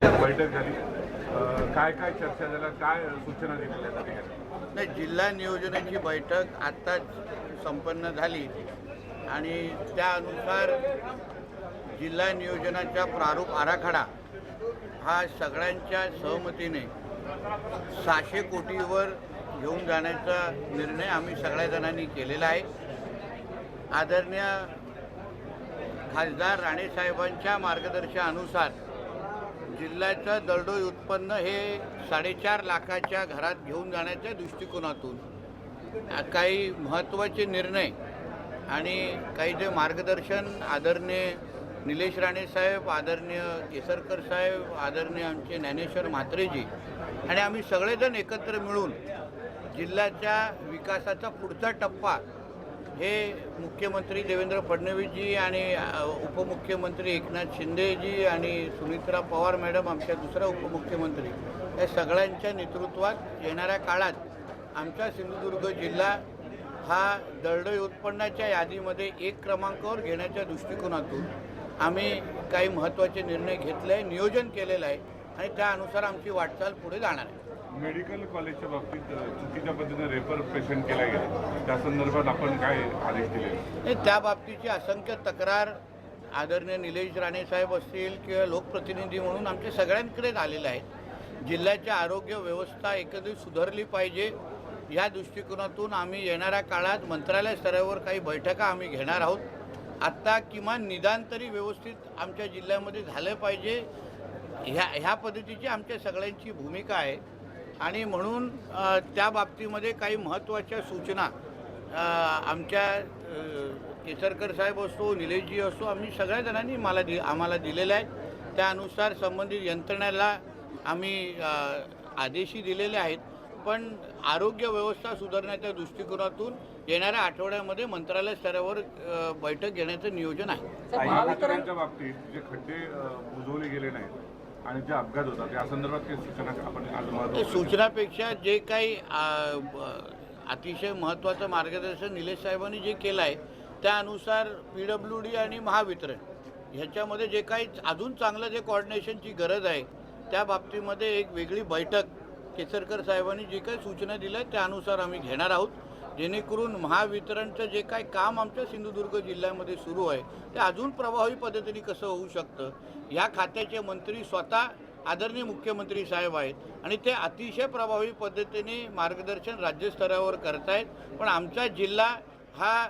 बैठक झाली, काय काय चर्चा झाल्या, काय सूचना दिल्या त्या ठिकाणी? नाही, जिल्हा नियोजनाची बैठक आत्ताच संपन्न झाली आणि त्यानुसार जिल्हा नियोजनाचा प्रारूप आराखडा हा सगळ्यांच्या सहमतीने 600 कोटीवर घेऊन जाण्याचा निर्णय आम्ही सगळ्या जणांनी केलेला आहे. आदरणीय खासदार राणेसाहेबांच्या मार्गदर्शनानुसार जिल्ह्याचं दरडोई उत्पन्न हे 4.5 लाखाच्या घरात घेऊन जाण्याच्या दृष्टिकोनातून काही महत्त्वाचे निर्णय आणि काही जे मार्गदर्शन आदरणीय निलेश राणेसाहेब, आदरणीय केसरकर साहेब, आदरणीय आमचे ज्ञानेश्वर म्हात्रेजी आणि आम्ही सगळेजण एकत्र मिळून जिल्ह्याच्या विकासाचा पुढचा टप्पा हे मुख्यमंत्री देवेंद्र फडणवीसजी आणि उपमुख्यमंत्री एकनाथ शिंदेजी आणि सुनीत्रा पवार मॅडम आमच्या दुसऱ्या उपमुख्यमंत्री या सगळ्यांच्या नेतृत्वात येणाऱ्या काळात आमचा सिंधुदुर्ग जिल्हा हा दरडोई उत्पन्नाच्या यादीमध्ये 1 क्रमांकावर घेण्याच्या दृष्टिकोनातून आम्ही काही महत्त्वाचे निर्णय घेतले आहे, नियोजन केलेलं आहे आणि त्यानुसार आमची वाटचाल पुढे जाणार आहे. मेडिकल कॉलेजच्या बाबतीत चुकीच्या पद्धतीने रेफर पेशंट केला गेला, त्या संदर्भात आपण काय आदेश दिले? त्या बाबतीची असंख्य तक्रार आदरणीय निलेश राणेसाहेब असतील किंवा लोकप्रतिनिधी म्हणून आमच्या सगळ्यांकडेच आलेल्या आहेत. जिल्ह्याची आरोग्य व्यवस्था एकंदरीत सुधारली पाहिजे या दृष्टिकोनातून आम्ही येणाऱ्या काळात मंत्रालय स्तरावर काही बैठका आम्ही घेणार आहोत. आत्ता किमान निदान तरी व्यवस्थित आमच्या जिल्ह्यामध्ये झालं पाहिजे ह्या पद्धतीची आमच्या सगळ्यांची भूमिका आहे आणि म्हणून त्या बाबतीमध्ये काही महत्त्वाच्या सूचना आमच्या केसरकर साहेब असो, निलेशजी असो, आम्ही सगळ्या जणांनी आम्हाला दिलेल्या आहेत. त्यानुसार संबंधित यंत्रणेला आम्ही आदेशही दिलेले आहेत. पण आरोग्य व्यवस्था सुधारण्याच्या दृष्टिकोनातून येणाऱ्या आठवड्यामध्ये मंत्रालय स्तरावर बैठक घेण्याचं नियोजन आहे. महावितरणच्या बाबतीत जे खड्डे बुजवले गेले नाहीत आणि जे अपघात होतात त्या संदर्भात काही सूचना आपण आज सूचनापेक्षा जे काही अतिशय महत्त्वाचं मार्गदर्शन निलेश साहेबांनी जे केलं आहे त्यानुसार PWD आणि महावितरण ह्याच्यामध्ये जे काही अजून चांगलं जे कोऑर्डिनेशनची गरज आहे त्या बाबतीमध्ये एक वेगळी बैठक केसरकर साहेबांनी जे काही सूचना दिल्या त्यानुसार आम्ही घेणार आहोत, जेणेकरून महावितरणचं जे काही काम आमच्या सिंधुदुर्ग जिल्ह्यामध्ये सुरू आहे ते अजून प्रभावी पद्धतीने कसं होऊ शकतं. या खात्याचे मंत्री स्वतः आदरणीय मुख्यमंत्री साहेब आहेत आणि ते अतिशय प्रभावी पद्धतीने मार्गदर्शन राज्यस्तरावर करत आहेत. पण आमचा जिल्हा हा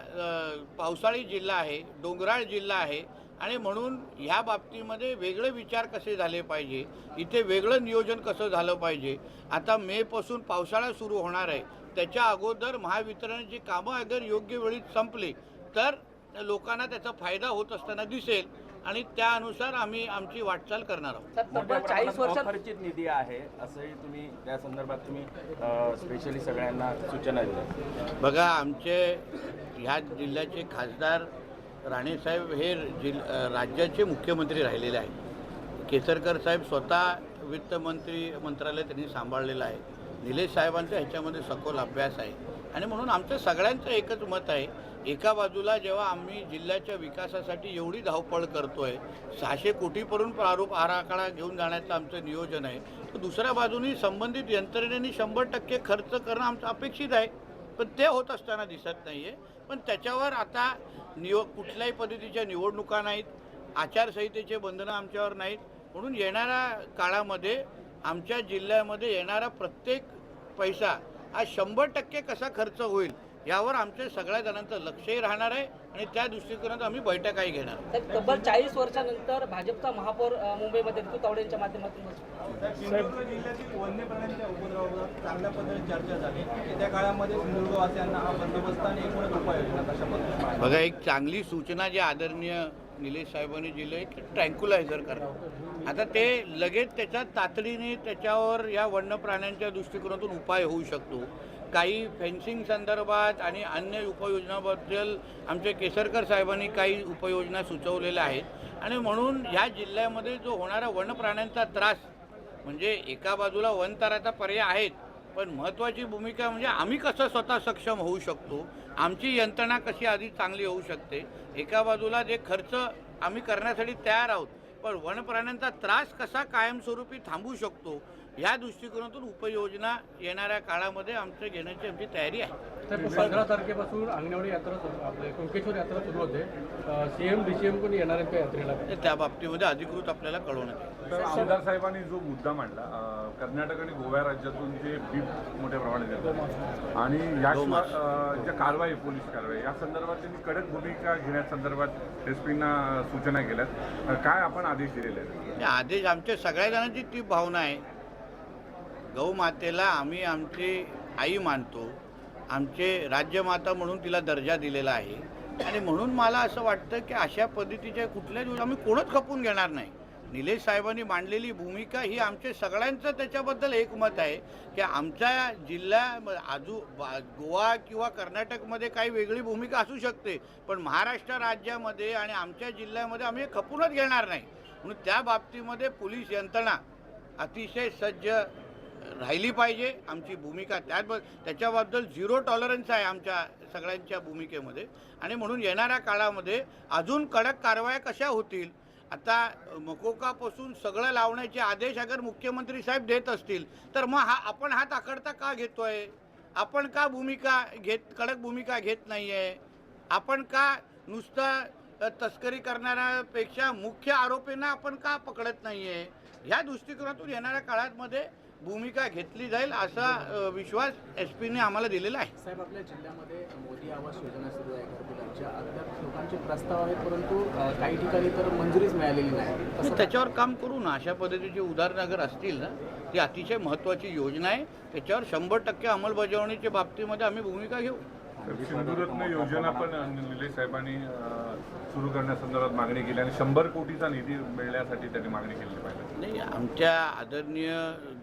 पावसाळी जिल्हा आहे, डोंगराळ जिल्हा आहे आणि म्हणून ह्या बाबतीमध्ये वेगळे विचार कसे झाले पाहिजे, इथे वेगळं नियोजन कसं झालं पाहिजे. आता मेपासून पावसाळा सुरू होणार आहे, त्याच्या अगोदर महावितरणाची कामं अगर योग्य वेळी संपली तर लोकांना त्याचा फायदा होत असताना दिसेल आणि त्यानुसार आम्ही आमची वाटचाल करणार आहोत. तब्बल 40 वर्षात खर्चित निधी आहे असंही तुम्ही त्या संदर्भात तुम्ही स्पेशली सगळ्यांना सूचना दिल्या. बघा, आमचे ह्या जिल्ह्याचे खासदार राणेसाहेब हे राज्याचे मुख्यमंत्री राहिलेले आहेत. केसरकर साहेब स्वतः वित्तमंत्री मंत्रालय त्यांनी सांभाळलेलं आहे. निलेश साहेबांचा ह्याच्यामध्ये सखोल अभ्यास आहे आणि म्हणून आमचं सगळ्यांचं एकच मत आहे. एका बाजूला जेव्हा आम्ही जिल्ह्याच्या विकासासाठी एवढी धावपळ करतो आहे, 600 कोटीपर्यंत प्रारूप आराखडा घेऊन जाण्याचं आमचं नियोजन आहे, तर दुसऱ्या बाजूनी संबंधित यंत्रणेने 100% खर्च करणं आमचं अपेक्षित आहे. पण ते होत असताना दिसत नाही आहे. पण त्याच्यावर आता कुठल्याही पद्धतीच्या निवडणुका नाहीत, आचारसंहितेचे बंधनं आमच्यावर नाहीत. म्हणून येणाऱ्या काळामध्ये आमच्या जिल्ह्यामध्ये येणारा प्रत्येक पैसा हा 100% कसा खर्च होईल यावर आमच्या सगळ्या जणांचं लक्षही राहणार आहे आणि त्या दृष्टिकोनात आम्ही बैठकाही घेणार. तब्बल 40 वर्षानंतर भाजपचा महापौर मुंबईमध्ये ऋतू तावडे यांच्या माध्यमातून सिंधुदुर्ग जिल्ह्यातील वन्य प्राण्यांच्या उपद्रवावर चांगल्या पद्धतीने चर्चा झाली. येत्या काळामध्ये सिंधुदुर्गवासियांना हा बंदोबस्त आणि एकूणच उपाययोजना कशा पद्धतीने? बघा, एक चांगली सूचना जी आदरणीय निलेश साहेबांनी दिली आहे की ट्रँक्युलायझर करणं. आता ते लगेच त्याच्या तातडीने त्याच्यावर या वन्य प्राण्यांच्या दृष्टिकोनातून उपाय होऊ शकतो. काही फेन्सिंग संदर्भात आणि अन्य उपाययोजनाबद्दल आमच्या केसरकर साहेबांनी काही उपाययोजना सुचवलेल्या आहेत आणि म्हणून ह्या जिल्ह्यामध्ये जो होणारा वन्य प्राण्यांचा त्रास म्हणजे एका बाजूला वनतराचा पर्याय आहेत, पण महत्त्वाची भूमिका म्हणजे आम्ही कसं स्वतः सक्षम होऊ शकतो, आमची यंत्रणा कशी अधिक चांगली होऊ शकते. एका बाजूला जे खर्च आम्ही करण्यासाठी तयार आहोत पण वनप्राण्यांचा त्रास कसा कायमस्वरूपी थांबू शकतो या दृष्टिकोनातून उपयोजना येणाऱ्या काळामध्ये आमचं घेण्याची आमची तयारी आहे. तर 15 तारखेपासून अंगणवाडी यात्रा आपले कुणकेश्वर यात्रा सुरू होते. CM DCM पण येणार आहेत त्या यात्रेला? त्या बाबतीमध्ये अधिकृत आपल्याला कळवण्यात येईल. तर आमदार साहेबांनी जो मुद्दा मांडला, कर्नाटक आणि गोवा राज्यातून जे बीप मोठ्या प्रमाणात येतात आणि याशिवाय ज्या कारवाई, पोलीस कारवाई या संदर्भात त्यांनी कडक भूमिका घेण्यासंदर्भात एसपींना सूचना केल्यात. काय आपण आदेश दिलेले आहेत? हे आदेश आमच्या सगळ्या जणांची ती भावना आहे. गौमातेला आम्ही आमची आई मानतो, आमचे राज्यमाता म्हणून तिला दर्जा दिलेला आहे आणि म्हणून मला असं वाटतं की अशा पद्धतीच्या कुठल्याच गोष्टी आम्ही कोणच खपून घेणार नाही. निलेश साहेबांनी मांडलेली भूमिका ही आमच्या सगळ्यांचं त्याच्याबद्दल एकमत आहे की आमच्या जिल्ह्या गोवा किंवा कर्नाटकमध्ये काही वेगळी भूमिका असू शकते, पण महाराष्ट्र राज्यामध्ये आणि आमच्या जिल्ह्यामध्ये आम्ही हे खपूनच घेणार नाही. म्हणून त्या बाबतीमध्ये पोलीस यंत्रणा अतिशय सज्ज राहिली पाहिजे. आमची भूमिका त्याच्याबद्दल 0 टॉलरन्स आहे आमच्या सगळ्यांच्या भूमिकेमध्ये आणि म्हणून येणाऱ्या काळामध्ये अजून कडक कारवाया कशा होतील. आता मकोकापासून सगळं लावण्याचे आदेश अगर मुख्यमंत्री साहेब देत असतील तर मग आपण हात आखडता का घेतोय? आपण का कडक भूमिका घेत नाही आहे? आपण का नुसतं तस्करी करणाऱ्यापेक्षा मुख्य आरोपींना आपण का पकडत नाही आहे? ह्या दृष्टिकोनातून येणाऱ्या काळामध्ये भूमिका घेतली जाईल असा विश्वास SP ने आम्हाला दिलेला आहे. साहेब, आपल्या जिल्ह्यामध्ये मोदी आवास योजना सुरू आहे घरकुलांच्या. अद्याप लोकांचे प्रस्ताव आहेत, परंतु काही ठिकाणी तर मंजुरीच मिळालेली नाही. त्याच्यावर काम करू ना. अशा पद्धतीची उदाहरणं अगर असतील ना, ती अतिशय महत्त्वाची योजना आहे. त्याच्यावर 100% अंमलबजावणीच्या बाबतीमध्ये आम्ही भूमिका घेऊ. सिंधुरत्न योजना पण निलेश साहेबांनी सुरू करण्यासंदर्भात मागणी केली आणि 100 कोटीचा निधी मिळण्यासाठी त्यांनी मागणी केली पाहिजे. नाही, आमच्या आदरणीय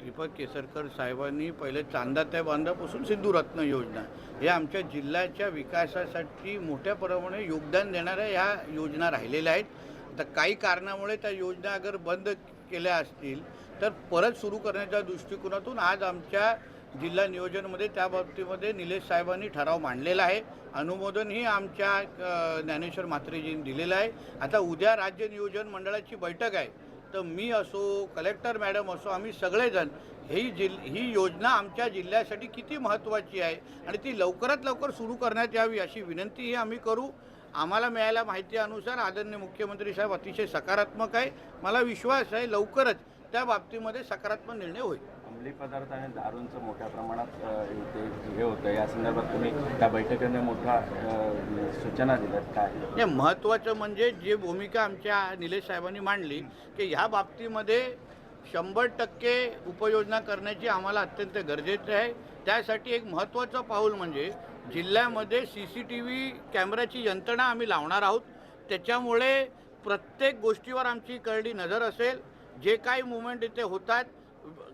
दीपक केसरकर साहेबांनी पहिले चांदा त्या बांधापासून सिंधुरत्न योजना हे आमच्या जिल्ह्याच्या विकासासाठी मोठ्या प्रमाणे योगदान देणाऱ्या ह्या योजना राहिलेल्या आहेत. आता काही कारणामुळे त्या योजना अगर बंद केल्या असतील तर परत सुरू करण्याच्या दृष्टिकोनातून आज आमच्या जिल्हा नियोजनमध्ये त्या बाबतीमध्ये निलेश साहेबांनी ठराव मांडलेला आहे. अनुमोदनही आमच्या ज्ञानेश्वर म्हात्रेजींनी दिलेलं आहे. आता उद्या राज्य नियोजन मंडळाची बैठक आहे, तर मी असो, कलेक्टर मॅडम असो, आम्ही सगळेजण ही योजना आमच्या जिल्ह्यासाठी किती महत्त्वाची आहे आणि ती लवकरात लवकर सुरू करण्यात यावी अशी विनंतीही आम्ही करू. आम्हाला मिळालेल्या माहितीनुसार आदरणीय मुख्यमंत्री साहेब अतिशय सकारात्मक आहे. मला विश्वास आहे लवकरच त्या बाबतीमध्ये सकारात्मक निर्णय होईल. अंमली पदार्थ आणि दारूंचं मोठ्या प्रमाणात हे होतं, या संदर्भात तुम्ही त्या बैठकीने मोठ्या सूचना दिल्यात काय? नाही, महत्त्वाचं म्हणजे जी भूमिका आमच्या निलेश साहेबांनी मांडली की ह्या बाबतीमध्ये 100% उपयोजना करण्याची आम्हाला अत्यंत गरजेचं आहे. त्यासाठी एक महत्त्वाचं पाऊल म्हणजे जिल्ह्यामध्ये CCTV कॅमेऱ्याची यंत्रणा आम्ही लावणार आहोत. त्याच्यामुळे प्रत्येक गोष्टीवर आमची करडी नजर असेल. जे काही मुवमेंट इथे होतात,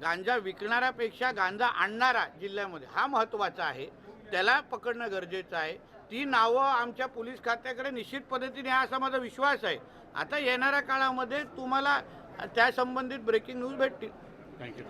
गांजा विकणाऱ्यापेक्षा गांजा आणणारा जिल्ह्यामध्ये हा महत्त्वाचा आहे, त्याला पकडणं गरजेचं आहे. ती नावं आमच्या पोलीस खात्याकडे निश्चित पद्धतीने आहे असा माझा विश्वास आहे. आता येणाऱ्या काळामध्ये तुम्हाला त्या संबंधित ब्रेकिंग न्यूज भेटतील. थँक्यू.